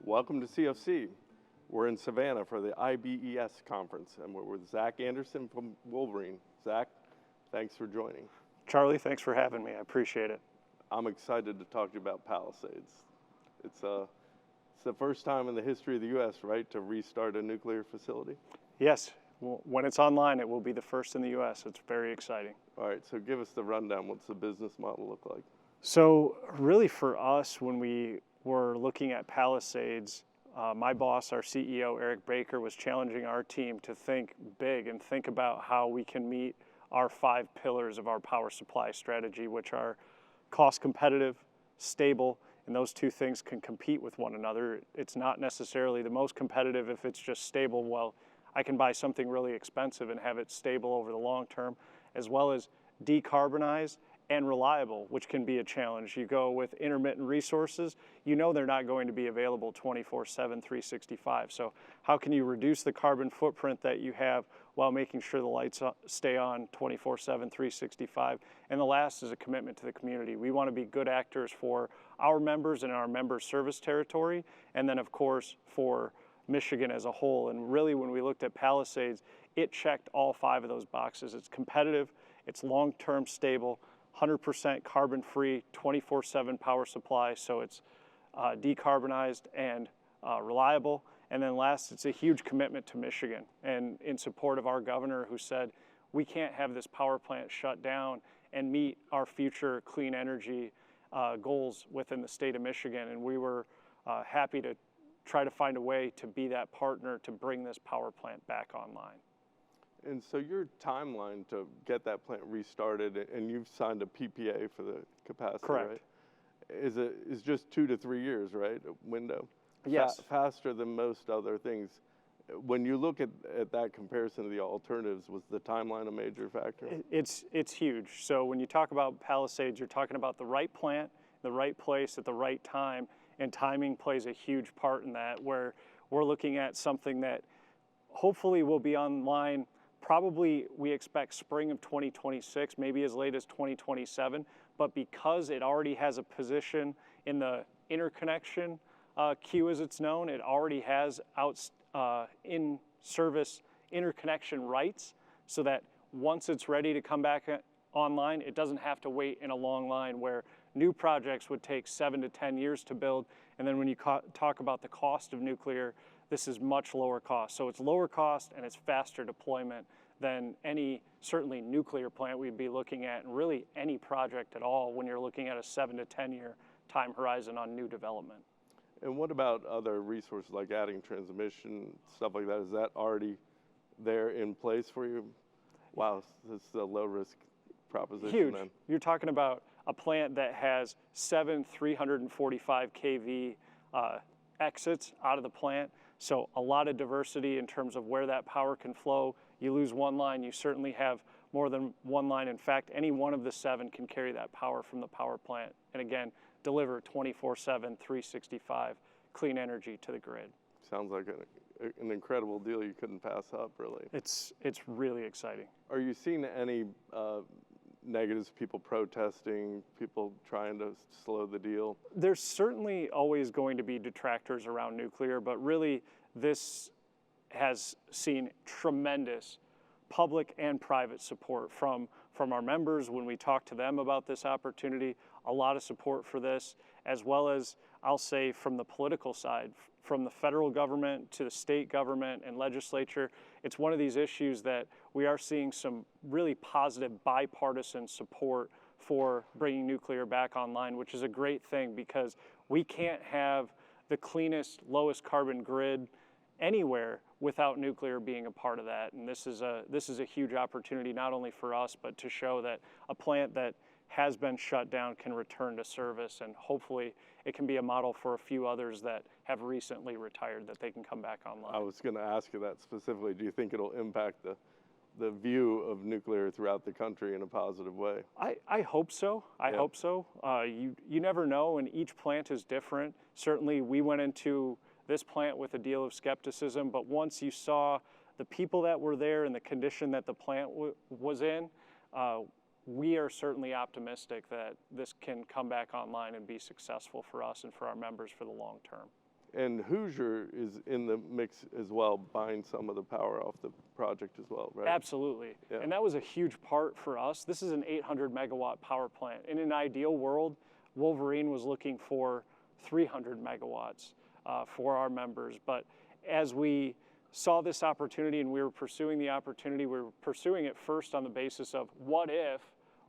Welcome to CFC. We're in Savannah for the IBES conference, and we're with Zach Anderson from Wolverine. Zach, thanks for joining. Charlie, thanks for having me. I appreciate it. I'm excited to talk to you about Palisades. It's the first time in the history of the U.S., right, to restart a nuclear facility? Yes, when it's online, it will be the first in the U.S. It's very exciting. All right, so give us the rundown. What's the business model look like? So really for us, when we were looking at Palisades, my boss, our CEO, Eric Baker, was challenging our team to think big and think about how we can meet our 5 pillars of our power supply strategy, which are cost competitive, stable, and those two things can compete with one another. It's not necessarily the most competitive if it's just stable. Well, I can buy something really expensive and have it stable over the long term, as well as decarbonized and reliable, which can be a challenge. You go with intermittent resources, you know they're not going to be available 24/7, 365. So how can you reduce the carbon footprint that you have while making sure the lights stay on 24/7, 365? And the last is a commitment to the community. We want to be good actors for our members and our member service territory, and then of course for Michigan as a whole. And really when we looked at Palisades, it checked all 5 of those boxes. It's competitive, it's long-term stable, 100% carbon-free, 24/7 power supply, so it's decarbonized and reliable. And then last, it's a huge commitment to Michigan and in support of our governor who said, we can't have this power plant shut down and meet our future clean energy goals within the state of Michigan. And we were happy to try to find a way to be that partner to bring this power plant back online. And so your timeline to get that plant restarted, and you've signed a PPA for the capacity, Correct. right? Is just 2 to 3 years, right? A window. Yes. Faster than most other things. When you look at that comparison to the alternatives, was the timeline a major factor? It's huge. So when you talk about Palisades, you're talking about the right plant, the right place at the right time, and timing plays a huge part in that, where we're looking at something that hopefully will be online. Probably we expect spring of 2026, maybe as late as 2027, but because it already has a position in the interconnection queue as it's known, it already has in-service interconnection rights, so that once it's ready to come back online, it doesn't have to wait in a long line where new projects would take 7 to 10 years to build. And then when you talk about the cost of nuclear, this is much lower cost. So it's lower cost and it's faster deployment than any, certainly nuclear plant we'd be looking at, and really any project at all when you're looking at a 7 to 10 year time horizon on new development. And what about other resources like adding transmission, stuff like that? Is that already there in place for you? Wow, this is a low risk proposition. Huge. Then. You're talking about a plant that has 7 345 kV exits out of the plant. So a lot of diversity in terms of where that power can flow. You lose one line, you certainly have more than one line. In fact, any one of the 7 can carry that power from the power plant. And again, deliver 24/7, 365 clean energy to the grid. Sounds like an incredible deal you couldn't pass up, really. It's really exciting. Are you seeing any negatives, people protesting, people trying to slow the deal? There's certainly always going to be detractors around nuclear, but really this has seen tremendous public and private support from our members when we talk to them about this opportunity. A lot of support for this, as well as, I'll say, from the political side, from the federal government to the state government and legislature. It's one of these issues that we are seeing some really positive bipartisan support for bringing nuclear back online, which is a great thing because we can't have the cleanest, lowest carbon grid anywhere without nuclear being a part of that. And this is a huge opportunity not only for us, but to show that a plant that has been shut down can return to service, and hopefully it can be a model for a few others that have recently retired, that they can come back online. I was going to ask you that specifically. Do you think it'll impact the view of nuclear throughout the country in a positive way? I hope so. I hope so. You never know, and each plant is different. Certainly we went into this plant with a deal of skepticism, but once you saw the people that were there and the condition that the plant was in, we are certainly optimistic that this can come back online and be successful for us and for our members for the long term. And Hoosier is in the mix as well, buying some of the power off the project as well, right? Absolutely. Yeah. And that was a huge part for us. This is an 800 megawatt power plant. In an ideal world, Wolverine was looking for 300 megawatts for our members. But as we saw this opportunity and we were pursuing the opportunity, we were pursuing it first on the basis of what if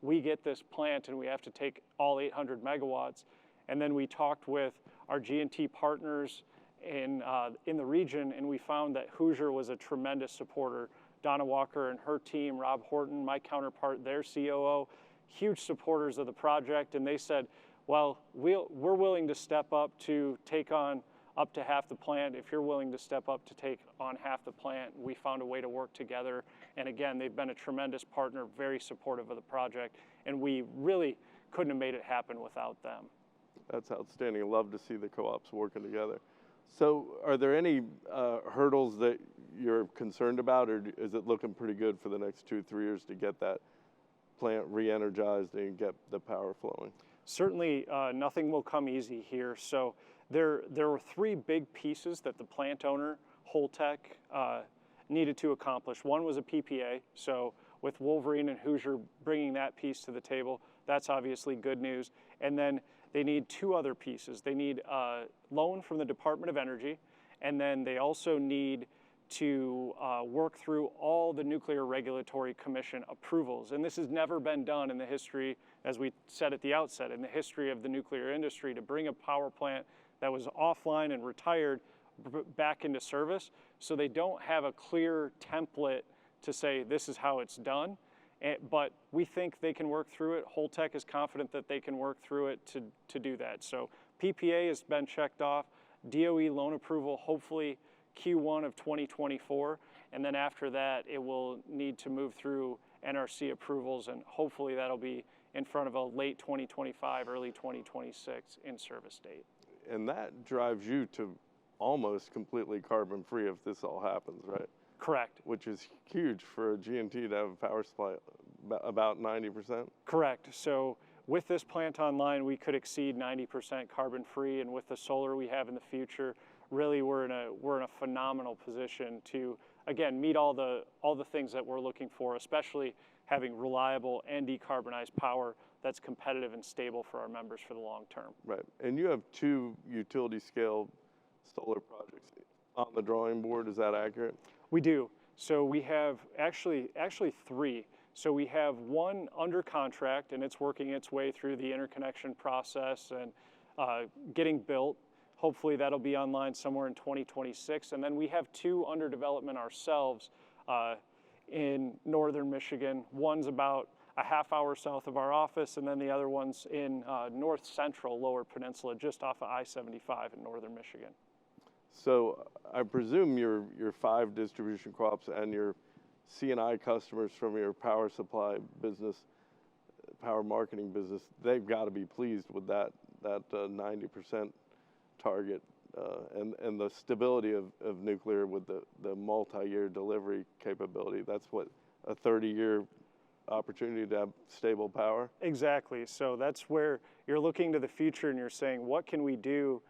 we get this plant and we have to take all 800 megawatts. And then we talked with our G&T partners in the region, and we found that Hoosier was a tremendous supporter. Donna Walker and her team, Rob Horton, my counterpart, their COO, huge supporters of the project, and they said, well, we're willing to step up to take on up to half the plant. If you're willing to step up to take on half the plant, we found a way to work together. And again, they've been a tremendous partner, very supportive of the project, and we really couldn't have made it happen without them. That's outstanding. I love to see the co-ops working together. So are there any hurdles that you're concerned about, or is it looking pretty good for the next 2-3 years to get that plant re-energized and get the power flowing? Certainly, nothing will come easy here. So there were 3 big pieces that the plant owner, Holtec, needed to accomplish. One was a PPA. So with Wolverine and Hoosier bringing that piece to the table, that's obviously good news. And then they need 2 other pieces. They need a loan from the Department of Energy, and then they also need to work through all the Nuclear Regulatory Commission approvals. And this has never been done in the history, as we said at the outset, in the history of the nuclear industry, to bring a power plant that was offline and retired back into service. So they don't have a clear template to say this is how it's done. But we think they can work through it. Holtec is confident that they can work through it to do that. So PPA has been checked off. DOE loan approval, hopefully Q1 of 2024. And then after that, it will need to move through NRC approvals, and hopefully that'll be in front of a late 2025, early 2026 in-service date. And that drives you to almost completely carbon-free if this all happens, right? Correct. Which is huge for a G&T to have a power supply about 90%. Correct. So with this plant online, we could exceed 90% carbon-free, and with the solar we have in the future, really we're in a phenomenal position to, again, meet all the things that we're looking for, especially having reliable and decarbonized power that's competitive and stable for our members for the long term. Right. And you have 2 utility-scale solar projects on the drawing board. Is that accurate? We do. So we have actually 3. So we have one under contract, and it's working its way through the interconnection process and getting built. Hopefully that'll be online somewhere in 2026. And then we have 2 under development ourselves in northern Michigan. One's about a half hour south of our office, and then the other one's in north central Lower Peninsula, just off of I-75 in northern Michigan. So I presume your 5 distribution co-ops and your C&I customers from your power supply business, power marketing business, they've got to be pleased with that 90% target and the stability of nuclear with the multi-year delivery capability. That's what, a 30-year opportunity to have stable power? Exactly. So that's where you're looking to the future and you're saying, what can we do,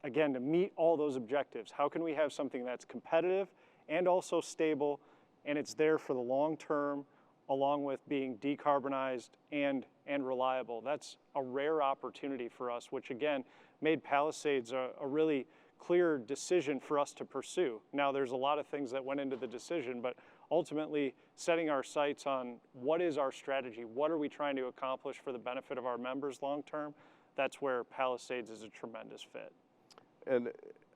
again, to meet all those objectives? How can we have something that's competitive and also stable, and it's there for the long term, along with being decarbonized and reliable? That's a rare opportunity for us, which again made Palisades a really clear decision for us to pursue. Now there's a lot of things that went into the decision, but ultimately setting our sights on what is our strategy, what are we trying to accomplish for the benefit of our members long term, that's where Palisades is a tremendous fit. And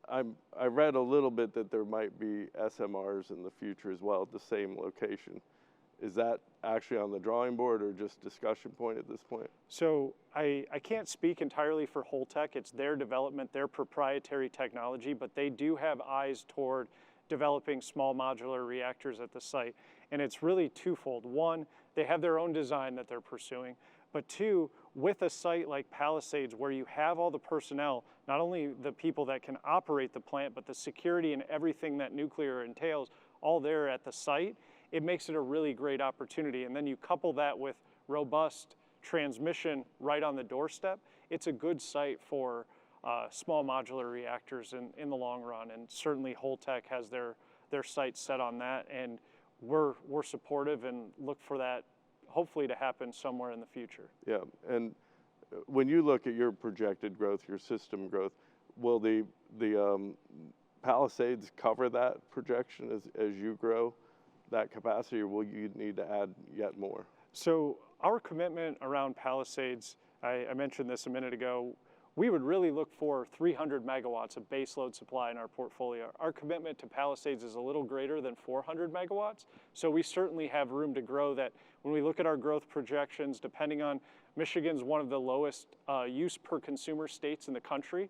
I read a little bit that there might be SMRs in the future as well at the same location. Is that actually on the drawing board or just discussion point at this point? So I can't speak entirely for Holtec. It's their development, their proprietary technology, but they do have eyes toward developing small modular reactors at the site. And it's really twofold. One, they have their own design that they're pursuing, but 2, with a site like Palisades where you have all the personnel, not only the people that can operate the plant, but the security and everything that nuclear entails, all there at the site, it makes it a really great opportunity. And then you couple that with robust transmission right on the doorstep, it's a good site for small modular reactors in the long run. And certainly Holtec has their sights set on that, and we're supportive and look for that hopefully to happen somewhere in the future. Yeah, and when you look at your projected growth, your system growth, will the Palisades cover that projection as you grow that capacity, or will you need to add yet more? So our commitment around Palisades, I mentioned this a minute ago, we would really look for 300 megawatts of baseload supply in our portfolio. Our commitment to Palisades is a little greater than 400 megawatts, so we certainly have room to grow that. When we look at our growth projections, depending on, Michigan's one of the lowest use per consumer states in the country.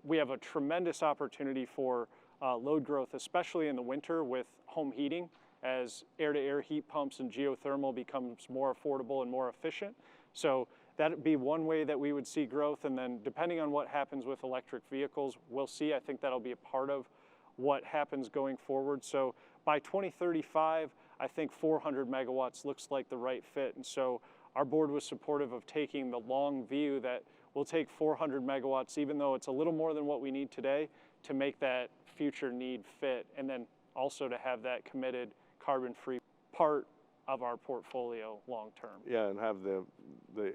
We have a tremendous opportunity for load growth, especially in the winter with home heating, as air-to-air heat pumps and geothermal becomes more affordable and more efficient. So that'd be one way that we would see growth, and then depending on what happens with electric vehicles, we'll see. I think that'll be a part of what happens going forward. So by 2035, I think 400 megawatts looks like the right fit, and so our board was supportive of taking the long view that we'll take 400 megawatts, even though it's a little more than what we need today, to make that future need fit, and then also to have that committed carbon-free part of our portfolio long term. Yeah, and have the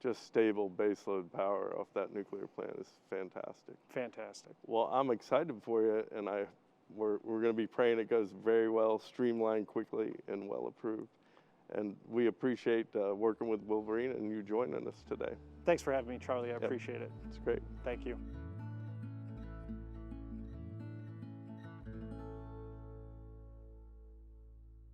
just stable baseload power off that nuclear plant is fantastic. Fantastic. Well, I'm excited for you, and we're going to be praying it goes very well, streamlined quickly, and well approved. And we appreciate working with Wolverine and you joining us today. Thanks for having me, Charlie. I appreciate it. It's great. Thank you.